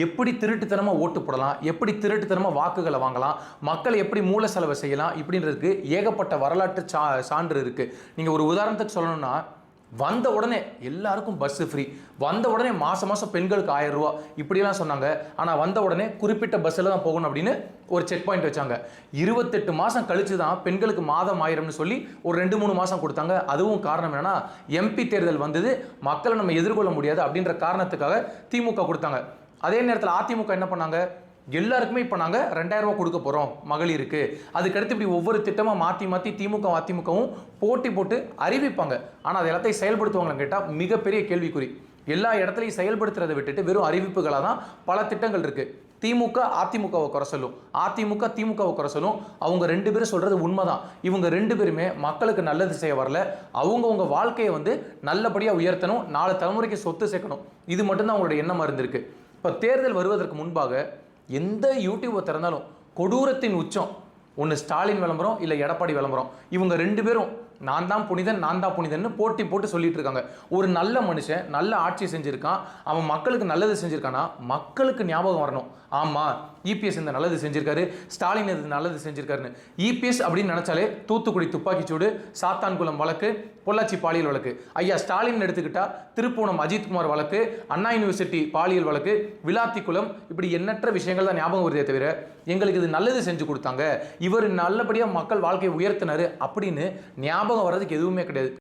எப்படி திருட்டுத்தனமாக ஓட்டு போடலாம், எப்படி திருட்டுத்தனமாக வாக்குகளை வாங்கலாம், மக்களை எப்படி மூல செலவு செய்யலாம் இப்படின்றதுக்கு ஏகப்பட்ட வரலாற்று சான்று இருக்குது. நீங்கள் ஒரு உதாரணத்துக்கு சொல்லணும்னா, வந்த உடனே எல்லாருக்கும் பஸ் ஃப்ரீ, வந்த உடனே மாதம் மாதம் பெண்களுக்கு 1000 ரூபா இப்படிலாம் சொன்னாங்க. ஆனால் வந்த உடனே குறிப்பிட்ட பஸ்ஸில் தான் போகணும் அப்படின்னு ஒரு செக் பாயிண்ட் வச்சாங்க. 28 மாதம் கழிச்சு தான் பெண்களுக்கு மாதம் 1000னு சொல்லி ஒரு 2-3 மாதம் கொடுத்தாங்க. அதுவும் காரணம் என்னன்னா, எம்பி தேர்தல் வந்தது, மக்களை நம்ம எதிர்கொள்ள முடியாது அப்படின்ற காரணத்துக்காக திமுக கொடுத்தாங்க. அதே நேரத்தில் அதிமுக என்ன பண்ணாங்க, எல்லாருக்குமே இப்போ நாங்கள் 2000 ரூபா கொடுக்க போகிறோம் மகளிருக்கு. அதுக்கடுத்து இப்படி ஒவ்வொரு திட்டமாக மாற்றி மாற்றி திமுக அதிமுகவும் போட்டி போட்டு அறிவிப்பாங்க. ஆனால் அது எல்லாத்தையும் செயல்படுத்துவாங்கன்னு கேட்டால் மிகப்பெரிய கேள்விக்குறி. எல்லா இடத்துலையும் செயல்படுத்துறதை விட்டுட்டு வெறும் அறிவிப்புகளாக தான் பல திட்டங்கள் இருக்குது. திமுக அதிமுகவை குறை சொல்லும், அதிமுக திமுகவை குறை சொல்லும். அவங்க 2 பேரும் சொல்கிறது உண்மைதான். இவங்க 2 பேருமே மக்களுக்கு நல்லது செய்ய வரல. அவங்கவுங்க வாழ்க்கையை நல்லபடியாக உயர்த்தணும், 4 தலைமுறைக்கு சொத்து சேர்க்கணும். இது மட்டும்தான் அவங்களோட எண்ணமாக இருந்திருக்கு. இப்போ தேர்தல் வருவதற்கு முன்பாக எந்த யூடியூபை திறந்தாலும் கொடூரத்தின் உச்சம் ஒன்று ஸ்டாலின் விளம்பரம், இல்லை எடப்பாடி விளம்பரம். இவங்க 2 பேரும் நான் தான் புனிதன், நான் தான் புனிதன்னு போட்டி போட்டு சொல்லிட்டு இருக்காங்க. ஒரு நல்ல மனுஷன் நல்ல ஆட்சி செஞ்சிருக்கான், அவன் மக்களுக்கு நல்லது செஞ்சிருக்கானா மக்களுக்கு ஞாபகம் வரணும். ஆமாம், இபிஎஸ் இந்த நல்லது செஞ்சிருக்காரு, ஸ்டாலின் இது நல்லது செஞ்சிருக்காருன்னு. இபிஎஸ் அப்படின்னு நினைச்சாலே தூத்துக்குடி துப்பாக்கிச்சூடு, சாத்தான்குளம் வழக்கு, பொள்ளாச்சி பாலியல் வழக்கு. ஐயா ஸ்டாலின் எடுத்துக்கிட்டா திருப்பூணம் அஜித்குமார் வழக்கு, அண்ணா யூனிவர்சிட்டி பாலியல் வழக்கு, விளாத்திக்குளம், இப்படி எண்ணற்ற விஷயங்கள் தான் ஞாபகம் வருதே தவிர எங்களுக்கு இது நல்லது செஞ்சு கொடுத்தாங்க, இவர் நல்லபடியாக மக்கள் வாழ்க்கையை உயர்த்தினாரு அப்படின்னு ஞாபகம் வர்றதுக்கு எதுவுமே கிடையாது.